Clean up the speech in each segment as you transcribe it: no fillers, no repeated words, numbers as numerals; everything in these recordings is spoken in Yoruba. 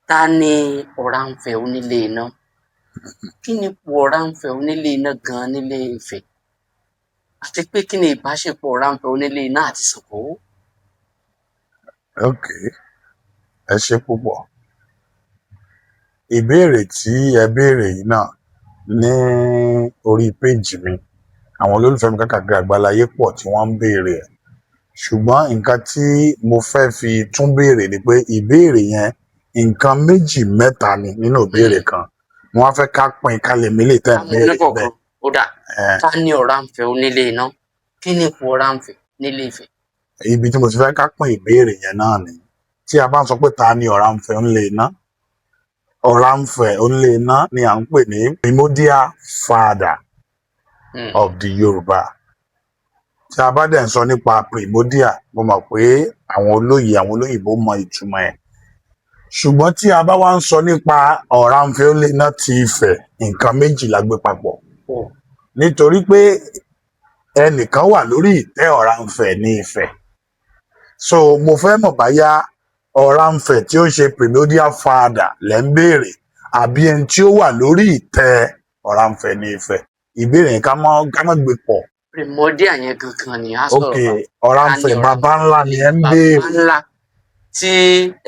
Ta ni Ọ̀rànfẹ̀ onílé iná? Kí ni ipò Ọ̀rànfẹ̀ onílé iná gan-an nílé Ifẹ̀? Àti pé kí ni ìbáṣepọ̀ Ọ̀rànfẹ̀ onílé iná àti Ṣàngó? Ok, ẹ ṣé púpọ̀. Ìbéèrè tí ẹ béèrè yìí náà ní orí péjì mi, àwọn olólùfẹ́ mi káàkiri àgbáláyé pọ̀ tí wọ́n ń béèrè ẹ̀. Ṣùgbọ́n nǹkan tí mo fẹ́ fi tún béèrè ni pé ìbéèrè yẹn nǹkan méjì mẹ́ta ni nínú ìbéèrè kan. Wọ́n á fẹ́ ká pín ká lè mí lè tẹ̀ Àwọn béèrè oníkọ̀ọ̀kan bẹ́ẹ̀. ó dà. Ta ni Ọ̀rànfẹ̀ onílé iná? Kí ni ipò Ọ̀rànfẹ̀ nílé Ifẹ̀? Ibi tí mo ti fẹ́ ká pín ìbéèrè yẹn náà ni tí a bá ń sọ pé ta ni Ọ̀rànfẹ̀ onílé iná, Ọ̀rànfẹ̀ onílé iná ni à ń pè ní primordial father of the Yorùbá. Tí a bá dẹ̀ ń sọ nípa primordial, mo mọ̀ pé àwọn olóyìnbó mọ ìtumọ̀ ẹ̀. Ṣùgbọ́n tí a bá wá ń sọ nípa Ọ̀rànfẹ̀ onílé iná ti Ifẹ̀, nǹkan méjì la gbé papọ̀. Nítorí pé ẹnìkan wà lórí ìtẹ́ Ọ̀rànfẹ̀ ní Ifẹ̀. So mo fẹ́ mọ̀ báyá Ọ̀rànfẹ̀ tí ó ṣe primordial father lẹ́ ń béèrè àbí ẹni tí ó wà lórí ìtẹ́ Ọ̀rànfẹ̀ ní Ifẹ̀. Ìbéèrè yẹn ká má gbé pọ̀. Primordial yẹn gangan ni a sọ̀rọ̀ Ok, Ọ̀rànfẹ̀ baba ńlá ni ẹ ń béèrè. baba ńlá tí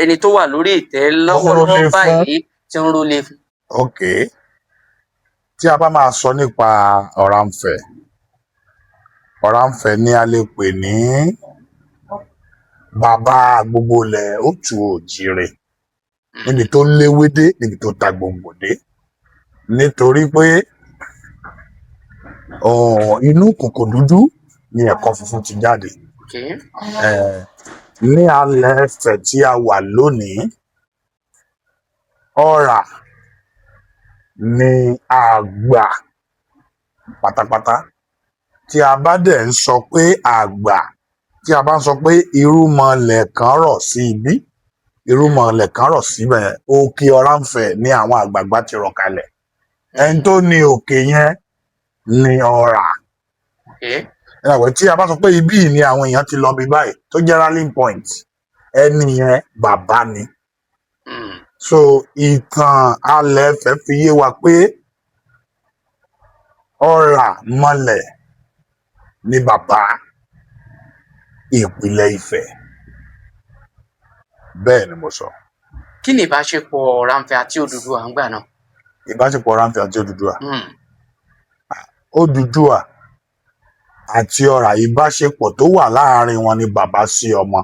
ẹni tó wà lórí ìtẹ́ lọ́wọ́lọ́wọ́ báyìí tí ń rólé fún. Ok, tí a bá máa sọ nípa Ọ̀rànfẹ̀, Ọ̀rànfẹ̀ ni a lè pè ní bàbá gbogbo ilẹ̀ Òtù Òjìrè, níbi tó léwé dé, níbi tó ta gbòǹgbò dé. Nítorí pé inú kòkò dúdú ni ẹ̀kọ funfun ti jáde. Ní alẹ́ Ifẹ̀ tí a wà lónìí, Ọ̀rà ni àgbà pátápátá. Tí a bá dẹ̀ ń sọ pé àgbà, tí a bá ń sọ pé irúnmọlẹ̀ kan rọ̀ sí ibí, irúnmọlẹ̀ kan rọ̀ síbẹ̀, òkè Ọ̀rànfẹ̀ ni àwọn àgbààgbà ti rọ̀ kalẹ̀. Ẹni tó ní òkè yẹn ni Ọ̀rà. Tí a bá sọ pé ibí ni àwọn èèyàn ti lọ bí báyìí tó jẹ́ rallying point, ẹni yẹn bàbá ni. So ìtàn alẹ́ Ifẹ̀ fi yé wa pé Ọ̀rà mọlẹ̀ ni bàbá ìpìlẹ̀ Ifẹ̀. Bẹ́ẹ̀ ni mo sọ. Kí ni ìbáṣepọ̀ Ọ̀rànfẹ̀ àti Odùduwà ń gbà náà? Ìbáṣepọ̀ Ọ̀rànfẹ̀ àti Odùduwà. Odùduwà àti Ọ̀rà, ìbáṣepọ̀ tó wà láàárín wọn ni bàbá sí ọmọ.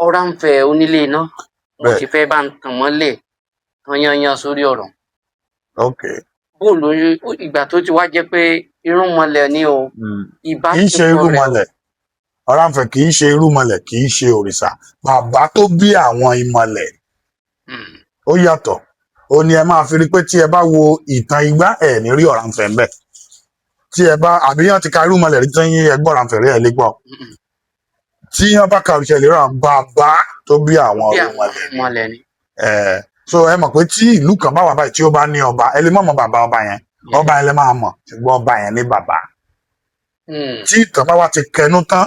Ọ̀rànfẹ̀ onílé iná, mo ti fẹ́ bá ń tàn mọ́lẹ̀ tán yanyan sórí ọ̀rọ̀. Ok. Bóòlù ìgbà tó ti wá jẹ́ pé irúnmọlẹ̀ ni o. Kì í ṣe irúnmọlẹ̀. Ọ̀rànfẹ̀ kì í ṣe irúnmọlẹ̀, kì í ṣe òrìṣà. Bàbá tó bí àwọn ìmọ̀lẹ̀. Ó yàtọ̀. Ó ní ẹ máa fi rí pé tí ẹ bá wo ìtàn Igbá, ẹ̀ ní rí Ọ̀rànfẹ̀ ńbẹ̀. Tí ẹ bá àbíyàn ti ka irúnmọlẹ̀ rí tán yín ẹgbọ́n Ọ̀rànfẹ̀ rí ẹ lè gbọ́. Tí wọ́n bá ka òrìṣà lè ràn bàbá tó bí àwọn ìmọ̀lẹ̀ ni. So ẹ mọ̀ pé tí ìlú kan bá wà báyìí tí ó bá ní ọba, ẹ lè mọ̀ bàbá ọba yẹn. Ọba yẹn lè máa mọ̀, ṣùgbọ́n ọba yẹn ní bàbá. Tí ìtàn bá wá ti kẹnu tán,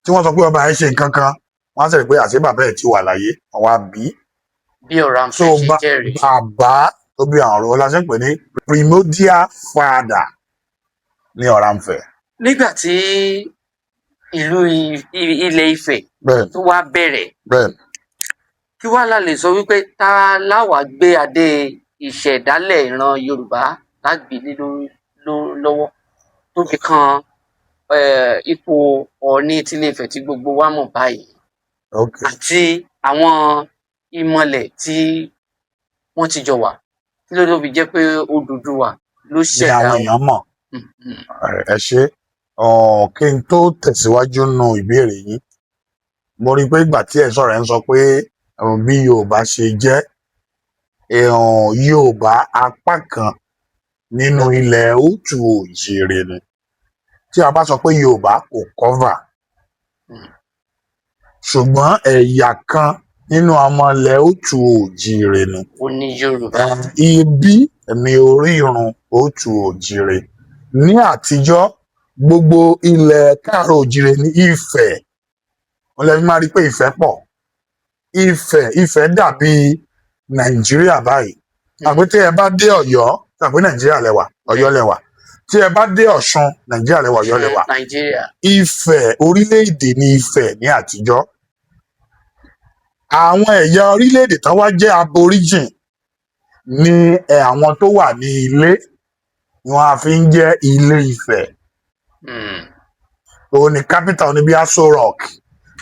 tí wọ́n sọ pé ọba yẹn ṣe nǹkan kan, wọ́n á sẹ̀rí pé àṣé bàbá ẹ̀ ti wà láyé, àwọn àbí. Bí Ọ̀rànfẹ̀ ṣe jẹ́rìí. Bàbá tó bí àwọn ọ̀rọ̀ la ṣe ń pè ní primordial father ní Ọ̀rànfẹ̀. Nígbà tí ìlú Ilẹ̀ Ifẹ̀ tó wá bẹ̀rẹ̀, kí wá la lè sọ wípé ta láwàá gbé adé ìṣẹ̀dálẹ̀ ìran Yorùbá lágbèlé lọ́wọ́ tó fi kan ipò Ọọ̀ni tilé Ifẹ̀ tí gbogbo wa mọ̀ báyìí, àti àwọn ìmọ̀lẹ̀ tí wọ́n ti jọ wà, kí ló tó fi jẹ́ pé Odùduwà ló ṣẹ̀dá àwọn èèyàn mọ̀. Ẹ ṣé. Kí n tó tẹ̀síwájú nínú ìbéèrè yín, mo rí i pé ìgbà tí ẹ sọ̀rọ̀ ẹ ń sọ pé bí Yorùbá ṣe jẹ́, Yorùbá apá kan nínú ilẹ̀ Òtù Òjìrè ni. Tí a bá sọ pé Yorùbá kò cover, ṣùgbọ́n ẹ̀yà kan nínú ọmọ ilẹ̀ Òtù Òjìrè ni. Ó ní Yorùbá. Ibí ni orírun Òtù Òjìrè. Ní àtijọ́, gbogbo ilẹ̀ Káàárọ̀ Òjìrè ní Ifẹ̀. Wọ́n lè máa rí pé Ifẹ̀ pọ̀. Ifẹ̀ dàbí Nàìjíríà báyìí àpé tí ẹ bá dé Ọ̀yọ́ àpé Nàìjíríà lẹwà, Ọ̀yọ́ lẹwà, tí ẹ bá dé Ọ̀ṣun Nàìjíríà lẹwà, Ọ̀yọ́ lẹwà. Nàìjíríà. Ifẹ̀, orílẹ̀-èdè ní Ifẹ̀ ní àtijọ́. Àwọn ẹ̀yà orílẹ̀-èdè tán wá jẹ́ aborigine ni àwọn tó wà ní ilé ni wọ́n á fi ń jẹ́ Ilé Ifẹ̀. Òun ni capital ní bí Aso Rock,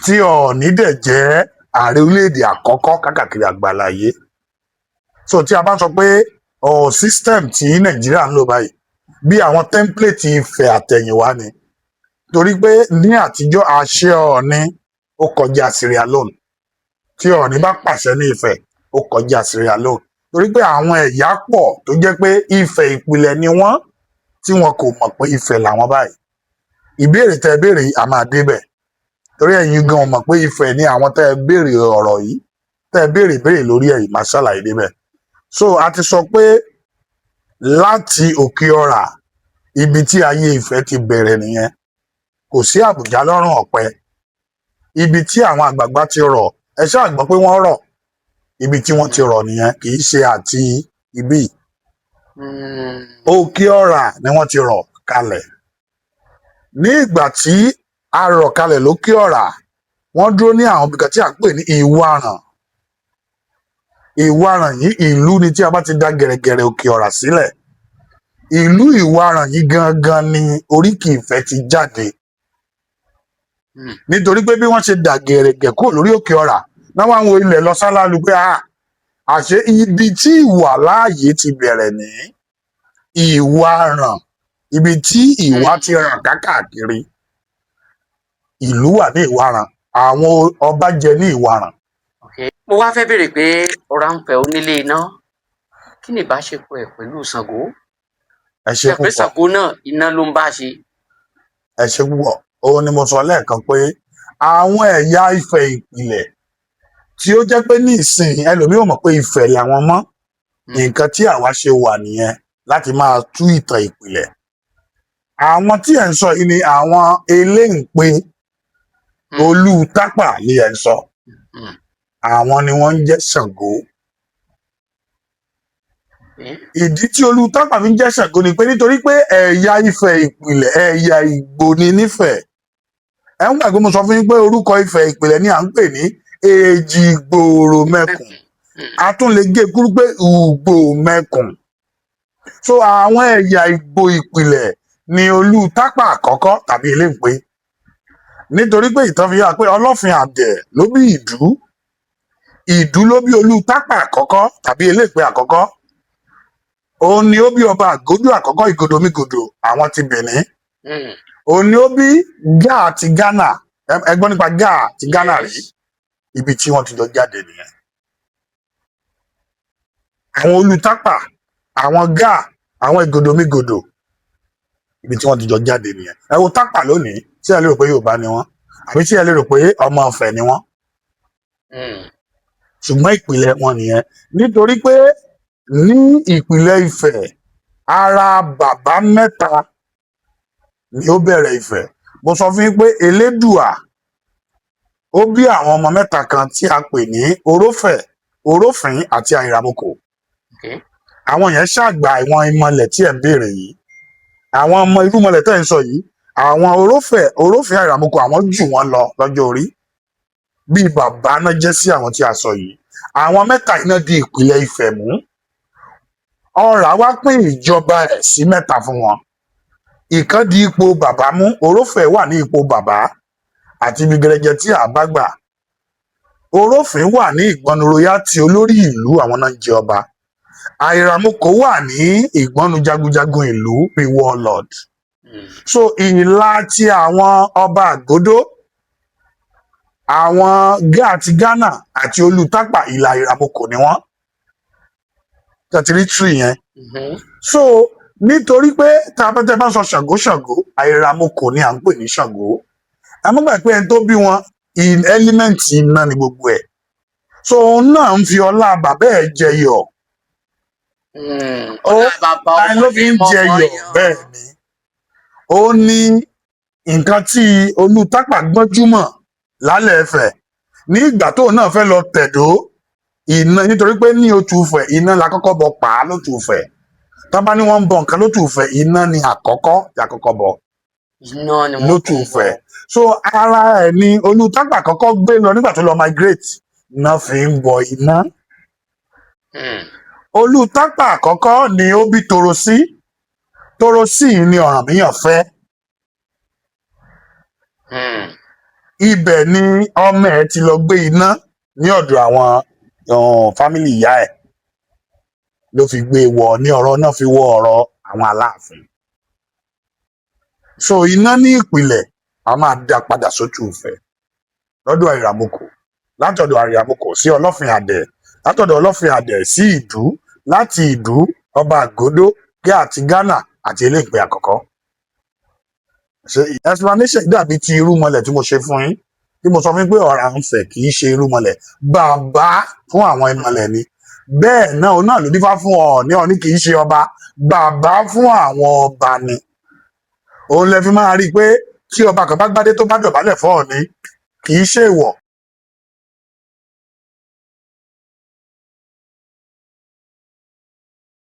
tí Ọọ̀ni dẹ̀ jẹ́ ààrẹ orílẹ̀-èdè àkọ́kọ́ káàkiri àgbáláyé. So tí a bá sọ pé system tí Nàìjíríà ń lò báyìí bí àwọn template Ifẹ̀ àtẹ̀yìnwá ni, torí pé ní àtijọ́ àṣẹ Ọọ̀ni ó kọjá Sierra Leone. Tí Ọọ̀ni bá pàṣẹ ní Ifẹ̀ ó kọjá Sierra Leone, torí pé àwọn ẹ̀yà pọ̀ tó jẹ́ pé Ifẹ̀ ìpìlẹ̀ ni wọ́n tí wọn kò mọ̀ pé Ifẹ̀ làwọn báyìí. Ìbéèrè tẹ́ béèrè a máa débẹ̀, torí ẹ̀yin gan mọ̀ pé Ifẹ̀ ni àwọn tẹ́ béèrè ọ̀rọ̀ yìí, tẹ́ béèrè lórí ẹ̀ máa ṣàlàyé débẹ̀. So a ti sọ pé láti Òkè Ọ̀rà ibi tí ayé Ifẹ̀ ti bẹ̀rẹ̀ nìyẹn, kò sí Àbújá lọ́rùn ọ̀pẹ. Ibi tí àwọn àgbààgbà ti rọ̀, ẹ ṣáà gbọ́ pé wọ́n rọ̀, ibi tí wọ́n ti rọ̀ nìyẹn, kì í ṣe àti ibí. Òkè Ọ̀rà ni wọ́n ti rọ̀ kalẹ̀. Ní ìgbà tí a rọ̀ kalẹ̀ lókè Ọ̀rà, wọ́n dúró ní àwọn ibìkan tí à ń pè ní Ìwáràn. Ìwáràn yìí ìlú ni tí a bá ti dá gẹ̀rẹ̀gẹ̀rẹ̀ Òkè Ọ̀rà sílẹ̀. Ìlú Ìwáràn yìí gangan ni oríkì Ifẹ̀ ti jáde. Nítorí pé bí wọ́n ṣe dà gẹ̀rẹ̀gẹ̀ kúrò lórí Òkè Ọ̀rà náà wá ń wo ilẹ̀ lọ sálálú pé àṣé ibi tí ìwàláàyè ti bẹ̀rẹ̀ ní Ìwáràn, ibi tí ìwà ti ràn káàkiri. Ìlú wà ní Ìwáràn, àwọn ọba jẹ ní Ìwáràn. Mo wá fẹ́ béèrè pé Ọ̀rànfẹ̀ onílé iná, kí ni ìbáṣepọ̀ ẹ̀ pẹ̀lú Ṣàngó? Ẹ ṣé púpọ̀. Ṣàngó náà iná ló ń bá ṣe. Ẹ ṣé púpọ̀. Òun ni mo sọ lẹ́ẹ̀kan pé àwọn ẹ̀yà Ifẹ̀ ìpìlẹ̀ tí ó jẹ́ pé ní ìsìn ẹlòmíì ò mọ̀ pé Ifẹ̀ làwọn mọ́, nǹkan tí àwa ṣe wà nìyẹn láti máa tú ìtàn ìpìlẹ̀. Àwọn tí ẹ̀ ń sọ yìí ni àwọn Eléǹpé, Olú Tápà ni ẹ̀ ń sọ. Àwọn ni wọ́n ń jẹ́ Ṣàngó. Ìdí tí Olú Tápà fi ń jẹ́ Ṣàngó ni pé nítorí pé ẹ̀yà Ifẹ̀ ìpìlẹ̀, ẹ̀yà Ìgbò ni nífẹ̀ẹ́. Ẹ ń gbàgbé mo sọ fún yín pé orúkọ Ifẹ̀ ìpìlẹ̀ ni à ń pè ní Èjìgbòròmẹkùn. A tún lè gé kúrú pé Ùgbòmẹkùn. So àwọn ẹ̀yà Ìgbò ìpìlẹ̀ ni Olú Tápà àkọ́kọ́ tàbí Eléǹpé. Nítorí pé ìtàn fi hàn pé Ọlọ́fin Àdẹ̀ ló bí Ìdú. Ìdú ló bí Olú Tápà àkọ́kọ́ tàbí Eléǹpé àkọ́kọ́. Òun ni ó bí ọba Àgódù àkọ́kọ́ Ìgòdòmígodò, àwọn ti Bẹ̀ní. Òun ni ó bí Gáà ti Ghana. Ẹ gbọ́ nípa Gáà ti Ghana rí? Ibi tí wọ́n ti jọ jáde nìyẹn. Àwọn Olú Tápà, àwọn Gáà, àwọn Ìgòdòmígodò, ibi tí wọ́n ti jọ jáde nìyẹn. Ẹ wo Tápà lónìí, tí ẹ lérò pé Yorùbá ni wọ́n, àbí tí ẹ lérò pé ọmọ Ifẹ̀ ni wọ́n. Ṣùgbọ́n ìpìlẹ̀ wọn nìyẹn. Nítorí pé ní ìpìlẹ̀ Ifẹ̀, ara bàbá mẹ́ta ni ó bẹ̀rẹ̀ Ifẹ̀. Mo sọ fún yín pé Elédùà ó bí àwọn ọmọ mẹ́ta kan tí a pè ní Orófẹ̀, Orófìn àti Àìràmọkò. Àwọn yẹn ṣàgbà ìwọ̀n ìmọ̀lẹ̀ tí ẹ̀ ń béèrè yìí. Àwọn ọmọ irúmọlẹ̀ tẹ́ ń sọ yìí, àwọn Orófẹ̀, Orófìn, Àìràmọkò àwọn jù wọ́n lọ lọ́jọ́ orí. Bí bàbá náà jẹ́ sí àwọn tí a sọ yìí. Àwọn mẹ́ta iná di ìpìlẹ̀ Ifẹ̀ mú. Ọ̀rà wá pín ìjọba ẹ̀ sí mẹ́ta fún wọn. Ìkan di ipò bàbá mú, Orófẹ̀ wà ní ipò bàbá àti ibi gẹrẹjẹ tí a bá gbà. Orófìn wà ní ìgbọnnu royalty, olórí ìlú, àwọn náà ń jẹ ọba. Àìràmọkò wà ní ìgbọnnu jagunjagun ìlú, bíi warlord. So ìlà tí àwọn ọba Àgódó, àwọn Gáà ti Ghana àti Olú Tápà, ìlà Àìràmọkò ni wọ́n. Territory yẹn. So nítorí pé tá a bá sọ Ṣàngó Ṣàngó, Àìràmọkò ni à ń pè ní Ṣàngó. Àmọ́gbà pé ẹni tó bí wọn ẹlímẹ́ǹtì iná ni gbogbo ẹ̀. So òun náà ń fi ọlá bàbá ẹ̀ jẹyọ̀. Ó ló fi ń jẹyọ̀ bẹ́ẹ̀ ni. Ó ní nǹkan tí Olú Tápà gbọ́njúmọ̀ lálẹ́ Ifẹ̀ ní ìgbà tóun náà fẹ́ lọ tẹ̀dó iná nítorí pé ní Òtúfẹ̀ iná la kọ́kọ́ bọ pa á lÓtúfẹ̀ tó bá ní wọ́n ń bọ nǹkan lÓtúfẹ̀ iná ni àkọ́kọ́ tí a kọ́kọ́ bọ iná ni wọ́n kọ́ lÓtúfẹ̀ so ara ẹ̀ ni Olùtàpá kọ́kọ́ gbé lọ nígbà tó lọ migrate náà fi ń bọ iná Olùtàpá àkọ́kọ́ ni ó bí Torosí Torosí ni Ọ̀rànmíyàn fẹ́ ibẹ̀ ni ọmọ ẹ̀ ti lọ gbé iná ní ọ̀dọ̀ àwọn fámìlì ìyá ẹ̀ ló fi gbé wọ ní ọ̀rọ̀ náà fi wọ ọ̀rọ̀ àwọn Aláàfin so iná ní ìpìlẹ̀ a máa dá padà sÓtúfẹ̀ lọ́dọ̀ Àrèmabọ̀kọ̀ látọ̀dọ̀ Àrèmabọ̀kọ̀ sí Ọlọ́fin Àdẹ̀ látọ̀dọ̀ Ọlọ́fin Àdẹ̀ sí Ìdú láti Ìdú ọba Àgódó gẹ́ àti Ghana àti Eléèpé àkọ́kọ́ explanation dàbí ti irúnmọlẹ̀ tí mo ṣe fún yín tí mo sọ fún yín pé Ọ̀rànfẹ̀ kì í ṣe irúnmọlẹ̀ bàbá fún àwọn ìmọ̀lẹ̀ ni bẹ́ẹ̀ náà òun náà ló dífá fún Ọọ̀ni kì í ṣe ọba bàbá fún àwọn ọba ni òun lè fi máa rí i pé tí ọba kan bá gbádé tó bá dọ̀bálẹ̀ fún Ọọ̀ni kì í ṣe èèwọ̀